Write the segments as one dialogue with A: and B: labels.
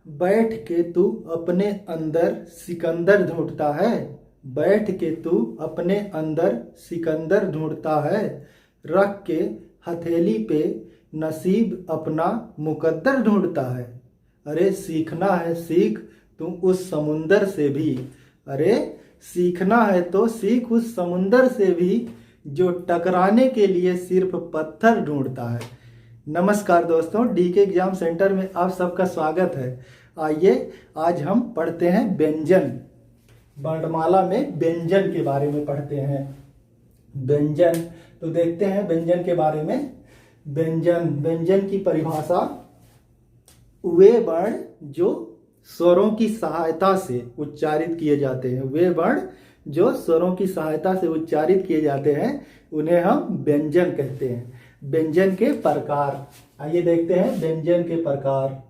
A: बैठ के तू अपने अंदर सिकंदर ढूंढता है। बैठ के तू अपने अंदर सिकंदर ढूंढता है। रख के हथेली पे नसीब अपना मुकद्दर ढूंढता है। अरे सीखना है सीख तू उस समुंदर से भी। अरे सीखना है तो सीख उस समुंदर से भी, जो टकराने के लिए सिर्फ पत्थर ढूंढता है। नमस्कार दोस्तों, डीके एग्जाम सेंटर में आप सबका स्वागत है। आइए आज हम पढ़ते हैं व्यंजन। वर्णमाला में व्यंजन के बारे में पढ़ते हैं। व्यंजन तो देखते हैं व्यंजन के बारे में। व्यंजन की परिभाषा, वे वर्ण जो स्वरों की सहायता से उच्चारित किए जाते हैं। वे वर्ण जो स्वरों की सहायता से उच्चारित किए जाते हैं उन्हें हम व्यंजन कहते हैं। व्यंजन के प्रकार, आइए देखते हैं व्यंजन के प्रकार।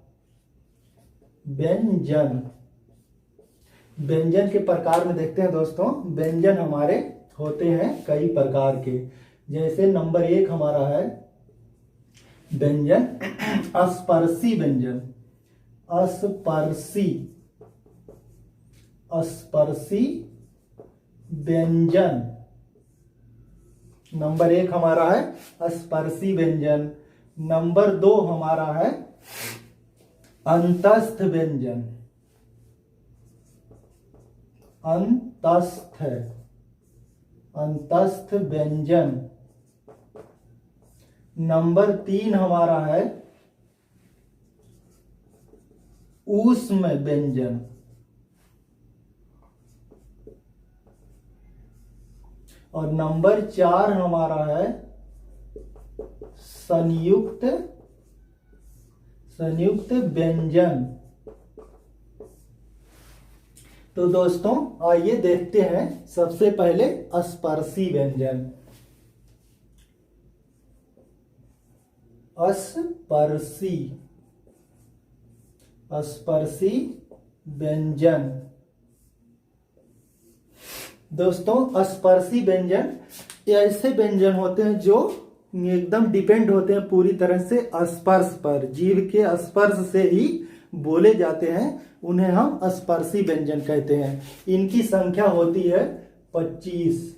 A: व्यंजन के प्रकार में देखते हैं दोस्तों। व्यंजन हमारे होते हैं कई प्रकार के। जैसे नंबर 1 हमारा है व्यंजन स्पर्शी व्यंजन। स्पर्शी व्यंजन नंबर 1 हमारा है स्पर्शी व्यंजन। नंबर 2 हमारा है अंतस्थ व्यंजन। अंतस्थ व्यंजन। नंबर 3 हमारा है ऊष्म व्यंजन। और नंबर 4 हमारा है संयुक्त व्यंजन। तो दोस्तों आइए देखते हैं सबसे पहले स्पर्शी व्यंजन। स्पर्शी व्यंजन। दोस्तों स्पर्शी व्यंजन ये ऐसे व्यंजन होते हैं जो एकदम डिपेंड होते हैं पूरी तरह से स्पर्श पर, जीभ के स्पर्श से ही बोले जाते हैं। उन्हें हम स्पर्शी व्यंजन कहते हैं। इनकी संख्या होती है 25।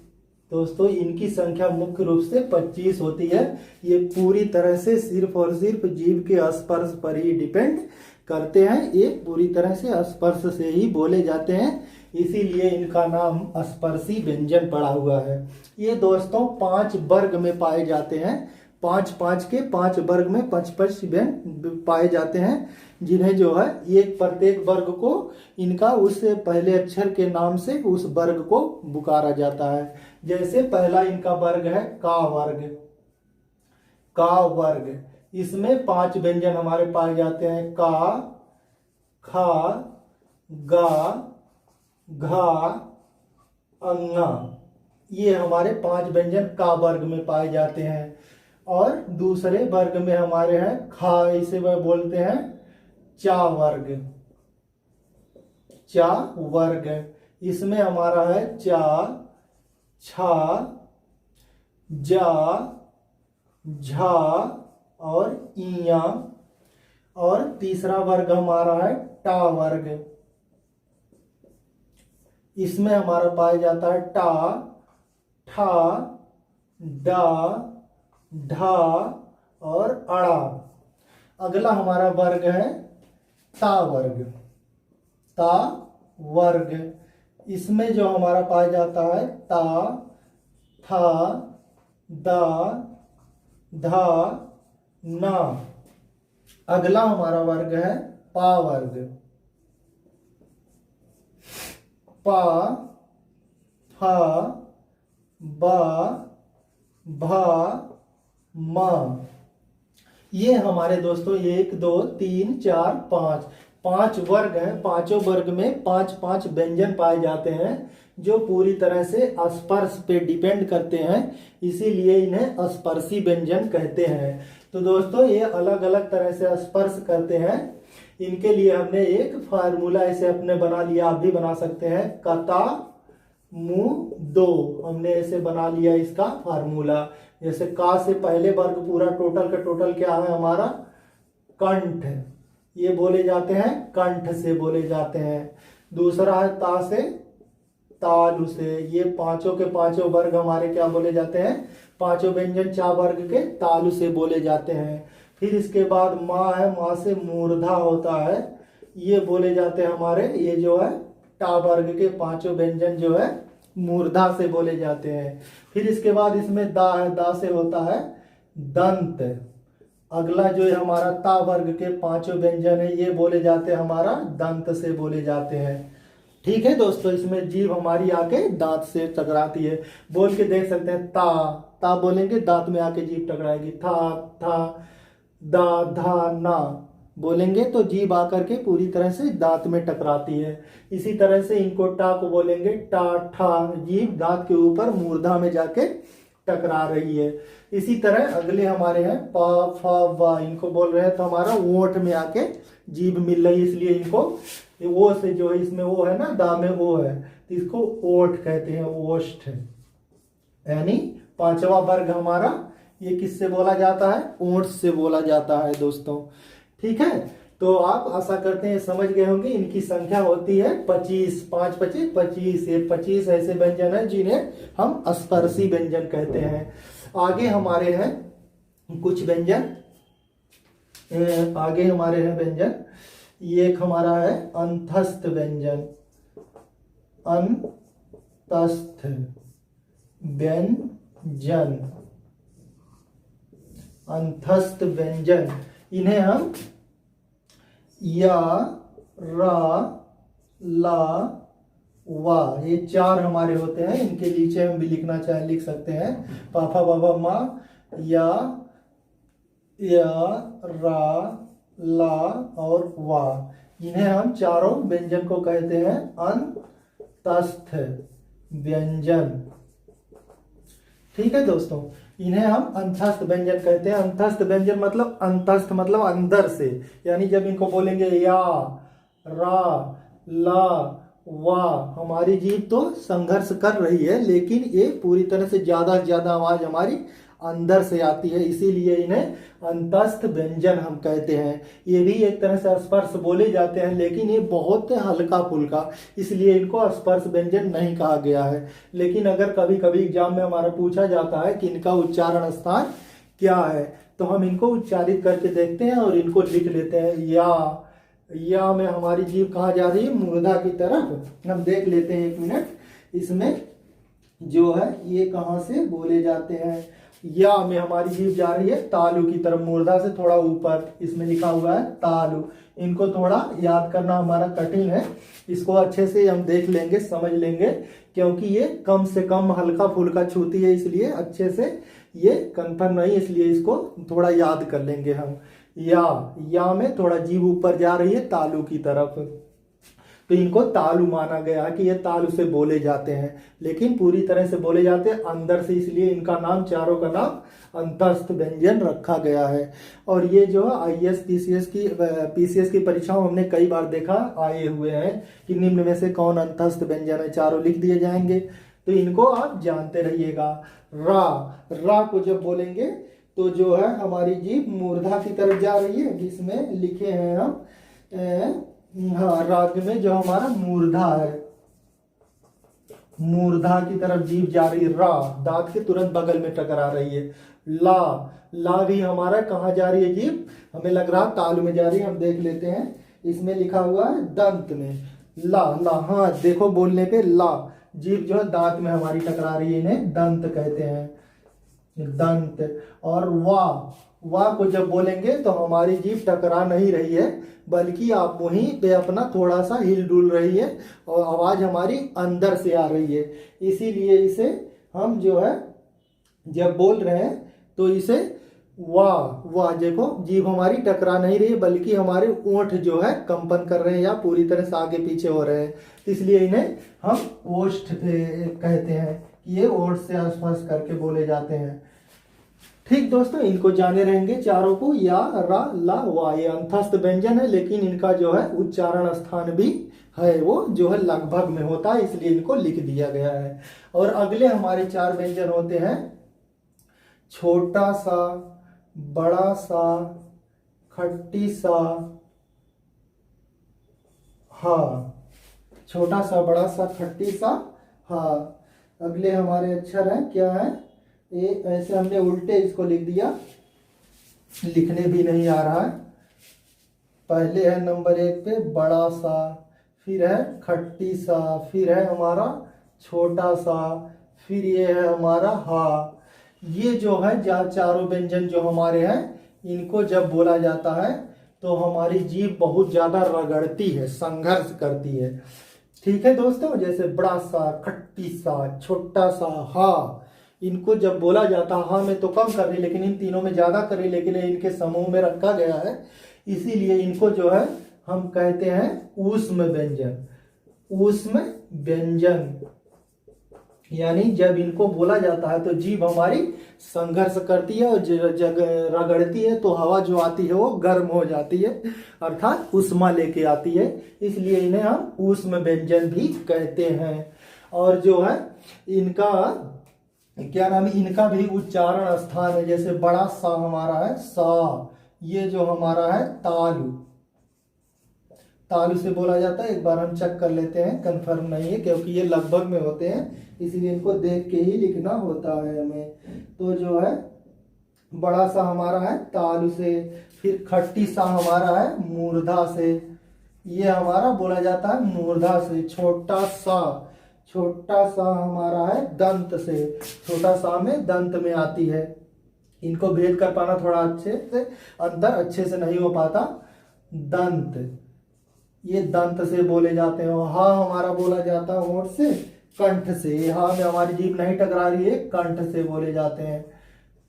A: दोस्तों इनकी संख्या मुख्य रूप से 25 होती है। ये पूरी तरह से सिर्फ और सिर्फ जीभ के स्पर्श पर ही डिपेंड करते हैं। ये पूरी तरह से स्पर्श से ही बोले जाते हैं, इसीलिए इनका नाम स्पर्शी व्यंजन पड़ा हुआ है। ये दोस्तों 5 वर्ग में पाए जाते हैं। 5 वर्ग में 5 व्यंजन पाए जाते हैं, जिन्हें जो है ये प्रत्येक वर्ग को इनका उससे पहले अक्षर के नाम से उस वर्ग को पुकारा जाता है। जैसे पहला इनका वर्ग है का वर्ग। इसमें 5 व्यंजन हमारे पाए जाते हैं। का, खा, गा, घा, अंगा। ये हमारे 5 व्यंजन का वर्ग में पाए जाते हैं। और दूसरे वर्ग में हमारे हैं खा, इसे वह बोलते हैं चा वर्ग। इसमें हमारा है चा, छा, जा, झा और इया। और तीसरा वर्ग हमारा है टा वर्ग। इसमें हमारा पाया जाता है टा, ठा, डा, ढा और अड़ा। अगला हमारा वर्ग है ता वर्ग। इसमें जो हमारा पाया जाता है ता, था, दा, धा, ना। अगला हमारा वर्ग है पा वर्ग। पा, फा, बा, भा, मा। ये हमारे दोस्तों 1 2 3 4 5 वर्ग हैं। पांचों वर्ग में 5 व्यंजन पाए जाते हैं जो पूरी तरह से स्पर्श पे डिपेंड करते हैं, इसीलिए इन्हें स्पर्शी व्यंजन कहते हैं। तो दोस्तों ये अलग अलग तरह से स्पर्श करते हैं। इनके लिए हमने एक फार्मूला ऐसे अपने बना लिया, आप भी बना सकते हैं। कता मुंह दो, हमने ऐसे बना लिया इसका फार्मूला। जैसे का से पहले वर्ग पूरा टोटल का टोटल क्या है हमारा कंठ। ये बोले जाते हैं कंठ से बोले जाते हैं। दूसरा है ता से तालु से। ये पांचों के पांचों वर्ग हमारे क्या बोले जाते हैं, पांचों व्यंजन चा वर्ग के तालु से बोले जाते हैं। फिर इसके बाद माँ है, माँ से मूर्धा होता है, ये बोले जाते हैं हमारे, ये जो है टा वर्ग के पांचों व्यंजन जो है मूर्धा से बोले जाते हैं। फिर इसके बाद इसमें दा है, दा से होता है दंत। अगला जो है हमारा ता वर्ग के पांचों व्यंजन है, ये बोले जाते हैं हमारा दंत से बोले जाते हैं। ठीक है दोस्तों, इसमें जीभ हमारी आके दांत से टकराती है। बोल के देख सकते हैं, ता ता बोलेंगे दांत में आके जीभ टकराएगी, था था, दा धा ना बोलेंगे तो जीभ आकर के पूरी तरह से दांत में टकराती है। इसी तरह से इनको टा को बोलेंगे टा ठा, जीभ दांत के ऊपर मूर्धा में जाके टकरा रही है। इसी तरह अगले हमारे हैं पा फा वा, इनको बोल रहे हैं तो हमारा ओठ में आके जीभ मिल रही है, इसलिए इनको वो से जो है, इसमें वो है ना, दा में वो है तो इसको ओठ कहते हैं, ओष्ठ। यानी पांचवा वर्ग हमारा ये किससे बोला जाता है, ओठ से बोला जाता है दोस्तों। ठीक है, तो आप आशा करते हैं समझ गए होंगे। इनकी संख्या होती है 25, 5 25 25। ये 25 ऐसे व्यंजन है जिन्हें हम स्पर्शी व्यंजन कहते हैं। आगे हमारे हैं कुछ व्यंजन, आगे हमारे हैं व्यंजन, ये एक हमारा है अंतस्थ व्यंजन। अंतस्थ व्यंजन, अंतस्थ व्यंजन, इन्हें हम या, रा, ला, वा, ये चार हमारे होते हैं। इनके नीचे हम भी लिखना चाहे लिख सकते हैं, पापा बाबा माँ, या रा, ला और वा। इन्हें हम चारों व्यंजन को कहते हैं अंतस्थ व्यंजन। ठीक है दोस्तों, इन्हें हम अंतस्थ व्यंजन कहते हैं। अंतस्थ व्यंजन मतलब, अंतस्थ मतलब अंदर से, यानी जब इनको बोलेंगे या, रा, ला, वा, हमारी जीभ तो संघर्ष कर रही है, लेकिन ये पूरी तरह से ज्यादा से ज्यादा आवाज हमारी अंदर से आती है, इसीलिए इन्हें अंतस्थ व्यंजन हम कहते हैं। ये भी एक तरह से स्पर्श बोले जाते हैं, लेकिन ये बहुत हल्का फुल्का, इसलिए इनको स्पर्श व्यंजन नहीं कहा गया है। लेकिन अगर कभी कभी एग्जाम में हमारा पूछा जाता है कि इनका उच्चारण स्थान क्या है, तो हम इनको उच्चारित करके देखते हैं और इनको लिख लेते हैं। या में हमारी जीभ कहाँ जा रही है, मूर्धा की तरफ। हम देख लेते हैं, एक मिनट, इसमें जो है ये कहाँ से बोले जाते हैं। या में हमारी जीभ जा रही है तालु की तरफ, मूर्धा से थोड़ा ऊपर, इसमें लिखा हुआ है तालु। इनको थोड़ा याद करना हमारा कठिन है, इसको अच्छे से हम देख लेंगे, समझ लेंगे, क्योंकि ये कम से कम हल्का फुल्का छूती है, इसलिए अच्छे से ये कंफर्म नहीं, इसलिए इसको थोड़ा याद कर लेंगे हम। या में थोड़ा जीभ ऊपर जा रही है तालु की तरफ, तो इनको तालु माना गया कि ये तालु से बोले जाते हैं, लेकिन पूरी तरह से बोले जाते हैं अंदर से, इसलिए इनका नाम, चारों का नाम अंतस्थ व्यंजन रखा गया है। और ये जो IAS PCS की परीक्षाओं हमने कई बार देखा आए हुए हैं कि निम्न में से कौन अंतस्थ व्यंजन है, चारों लिख दिए जाएंगे, तो इनको आप जानते रहिएगा। रा को जब बोलेंगे तो जो है हमारी जीभ मूर्धा की तरफ जा रही है, जिसमें लिखे हैं हम हाँ, राग में जो हमारा मूर्धा है, मूर्धा की तरफ जीभ जा रही है। रा दांत के तुरंत बगल में टकरा रही है। ला भी हमारा कहाँ जा रही है जीभ, हमें लग रहा तालु में जा रही है, हम देख लेते हैं, इसमें लिखा हुआ है दंत में। ला, हाँ देखो बोलने पे ला, जीभ जो है दांत में हमारी टकरा रही है, इन्हें दंत कहते हैं, दंत। और वा को जब बोलेंगे तो हमारी जीभ टकरा नहीं रही है, बल्कि आप वहीं पे अपना थोड़ा सा हिल डुल रही है और आवाज हमारी अंदर से आ रही है, इसीलिए इसे हम जो है जब बोल रहे हैं तो इसे वाह देखो जीभ हमारी टकरा नहीं रही है, बल्कि हमारे ओठ जो है कंपन कर रहे हैं या पूरी तरह से आगे पीछे हो रहे हैं, इसलिए इन्हें हम ओष्ठ कहते हैं। ये ओठ से आसपास करके बोले जाते हैं। ठीक दोस्तों, इनको जाने रहेंगे चारों को, या, रा, ला, वा। ये अंतस्थ व्यंजन है, लेकिन इनका जो है उच्चारण स्थान भी है वो जो है लगभग में होता है, इसलिए इनको लिख दिया गया है। और अगले हमारे चार व्यंजन होते हैं छोटा सा, बड़ा सा, खट्टी सा हा। छोटा सा बड़ा सा खट्टी सा हा। अगले हमारे अक्षर हैं क्या है, ये ऐसे हमने उल्टे इसको लिख दिया, लिखने भी नहीं आ रहा है। पहले है नंबर 1 पे बड़ा सा, फिर है खट्टी सा, फिर है हमारा छोटा सा, फिर ये है हमारा हा। ये जो है चारों व्यंजन जो हमारे हैं, इनको जब बोला जाता है तो हमारी जीभ बहुत ज्यादा रगड़ती है, संघर्ष करती है। ठीक है दोस्तों, जैसे बड़ा सा, खट्टी सा, छोटा सा, हा, इनको जब बोला जाता है, हा में तो कम कर रही लेकिन इन तीनों में ज्यादा कर रही, लेकिन इनके समूह में रखा गया है, इसीलिए इनको जो है हम कहते हैं ऊष्म व्यंजन। ऊष्म व्यंजन यानी जब इनको बोला जाता है तो जीभ हमारी संघर्ष करती है और जब रगड़ती है तो हवा जो आती है वो गर्म हो जाती है, अर्थात ऊष्मा लेके आती है, इसलिए इन्हें हम ऊष्म व्यंजन भी कहते हैं। और जो है इनका क्या नाम है, इनका भी उच्चारण स्थान है। जैसे बड़ा सा हमारा है सा, ये जो हमारा है तालु, तालु से बोला जाता है। एक बार हम चेक कर लेते हैं, कंफर्म नहीं है क्योंकि ये लगभग में होते हैं, इसीलिए इनको देख के ही लिखना होता है हमें। तो जो है बड़ा सा हमारा है तालु से, फिर खट्टी सा हमारा है मूर्धा से, ये हमारा बोला जाता है मूर्धा से। छोटा सा हमारा है दंत से, छोटा सा में दंत में आती है। इनको भेद कर पाना थोड़ा अच्छे से, अंदर अच्छे से नहीं हो पाता। दंत, ये दंत से बोले जाते हैं। हा हमारा बोला जाता है होंठ से, कंठ से। हा में हमारी जीभ नहीं टकरा रही है, कंठ से बोले जाते हैं,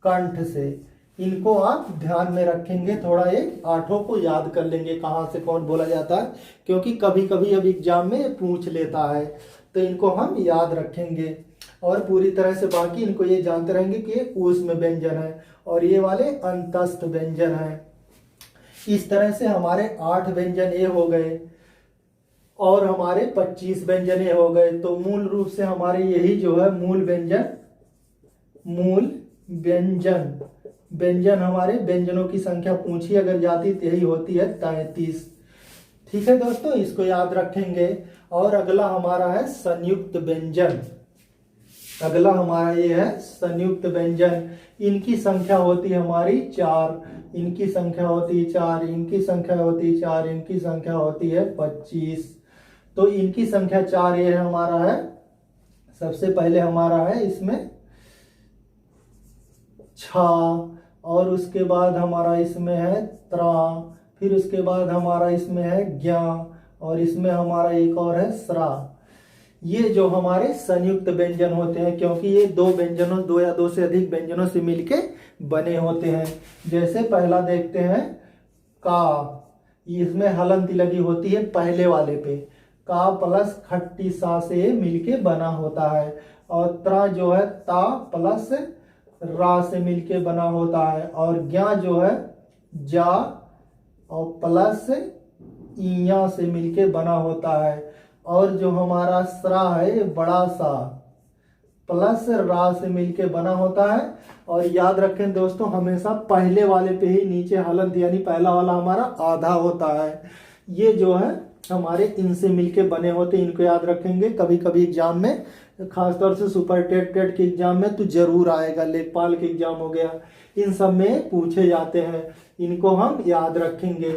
A: कंठ से। इनको आप ध्यान में रखेंगे, थोड़ा ये आठों को याद कर लेंगे कहाँ से कौन बोला जाता है, क्योंकि कभी कभी अब एग्जाम में पूछ लेता है, तो इनको हम याद रखेंगे। और पूरी तरह से बाकी इनको ये जानते रहेंगे कि ये ऊष्म व्यंजन है और ये वाले अंतस्थ व्यंजन है। इस तरह से हमारे 8 व्यंजन ये हो गए और हमारे 25 व्यंजन ये हो गए। तो मूल रूप से हमारे यही जो है मूल व्यंजन हमारे व्यंजनों की संख्या पूछी अगर जाती तो यही होती है 33। ठीक है दोस्तों, इसको याद रखेंगे। और अगला हमारा है संयुक्त व्यंजन। अगला हमारा ये है संयुक्त व्यंजन। इनकी संख्या होती है हमारी 4, इनकी संख्या होती है 4, इनकी संख्या होती है 4, इनकी संख्या होती है 25। तो इनकी संख्या 4 ये है हमारा है, सबसे पहले हमारा है इसमें छा, और उसके बाद हमारा इसमें है त्रा, फिर उसके बाद हमारा इसमें है ज्ञा, और इसमें हमारा एक और है स्रा। ये जो हमारे संयुक्त व्यंजन होते हैं, क्योंकि ये दो व्यंजनों, 2 या 2 से अधिक व्यंजनों से मिलके बने होते हैं। जैसे पहला देखते हैं का, इसमें हलंती लगी होती है पहले वाले पे, का प्लस खट्टी सा से मिलके बना होता है। और त्रा जो है ता प्लस रा से मिलके बना होता है। और ज्ञा जो है जा और प्लस इया से मिलके बना होता है। और जो हमारा स्रा है ये बड़ा सा प्लस रा से मिलके बना होता है। और याद रखें दोस्तों, हमेशा पहले वाले पे ही नीचे हलंत यानी पहला वाला हमारा आधा होता है। ये जो है हमारे इनसे मिलके बने होते हैं, इनको याद रखेंगे। कभी कभी एग्जाम में, खासतौर से सुपर टेट के एग्जाम में तो जरूर आएगा, लेखपाल के एग्जाम हो गया, इन सब में पूछे जाते हैं, इनको हम याद रखेंगे।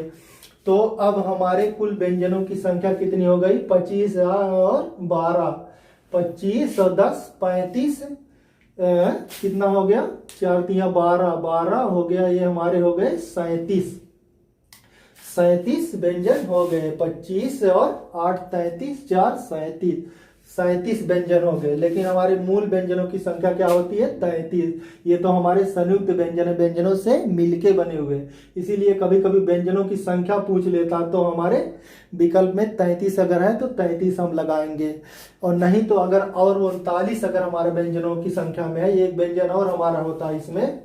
A: तो अब हमारे कुल व्यंजनों की संख्या कितनी हो गई, 25 और 12, 25 और 10 35, कितना हो गया, 4 तिया 12, 12 हो गया, ये हमारे हो गए 37 व्यंजन हो गए। 25 और 8 33, 4 37 व्यंजन हो गए। लेकिन हमारे मूल व्यंजनों की संख्या क्या होती है, 33। ये तो हमारे संयुक्त व्यंजन है, व्यंजनों से मिलके बने हुए, इसीलिए कभी कभी व्यंजनों की संख्या पूछ लेता तो हमारे विकल्प में 33 अगर है तो 33 हम लगाएंगे। और नहीं तो अगर और 39 अगर हमारे व्यंजनों की संख्या में है, एक व्यंजन और हमारा होता है इसमें,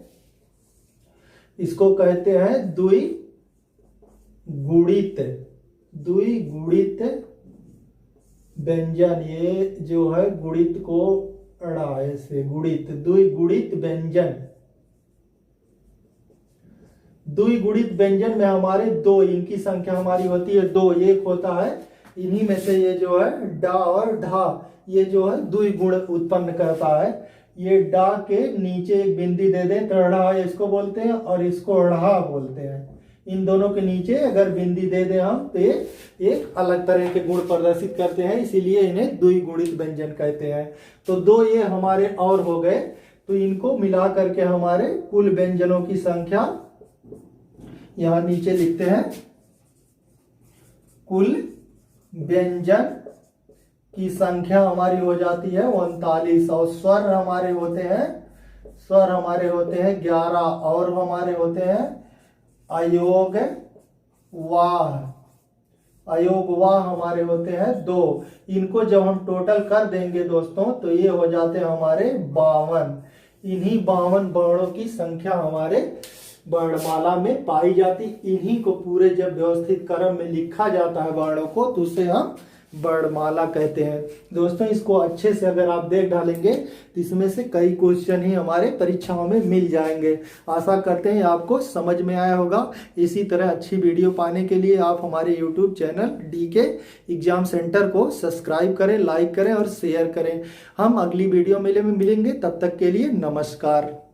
A: इसको कहते हैं द्विगुणित व्यंजन। ये जो है गुणित को अड़ाए से गुणित, द्विगुणित व्यंजन। द्विगुणित व्यंजन में हमारे 2, इनकी संख्या हमारी होती है 2, एक होता है इन्हीं में से ये जो है डा और ढा, ये जो है द्वि गुण उत्पन्न करता है। ये डा के नीचे एक बिंदी दे दें तो ढ़ा इसको बोलते हैं और इसको ढ़ा बोलते हैं। इन दोनों के नीचे अगर बिंदी दे दें हम तो ये एक अलग तरह के गुण प्रदर्शित करते हैं, इसीलिए इन्हें द्विगुणित व्यंजन कहते हैं। तो दो ये हमारे और हो गए, तो इनको मिला करके हमारे कुल व्यंजनों की संख्या यहां नीचे लिखते हैं। कुल व्यंजन की संख्या हमारी हो जाती है 39 और स्वर हमारे होते हैं 11 और हमारे होते हैं अयोग वाह हमारे होते हैं 2। इनको जब हम टोटल कर देंगे दोस्तों तो ये हो जाते हैं हमारे 52। इन्हीं 52 वर्णों की संख्या हमारे वर्णमाला में पाई जाती। इन्हीं को पूरे जब व्यवस्थित क्रम में लिखा जाता है वर्णों को तो उसे हम वर्णमाला कहते हैं। दोस्तों इसको अच्छे से अगर आप देख डालेंगे तो इसमें से कई क्वेश्चन ही हमारे परीक्षाओं में मिल जाएंगे। आशा करते हैं आपको समझ में आया होगा। इसी तरह अच्छी वीडियो पाने के लिए आप हमारे YouTube channel DK exam centre को सब्सक्राइब करें, लाइक करें और शेयर करें। हम अगली वीडियो में मिलेंगे, तब तक के लिए नमस्कार।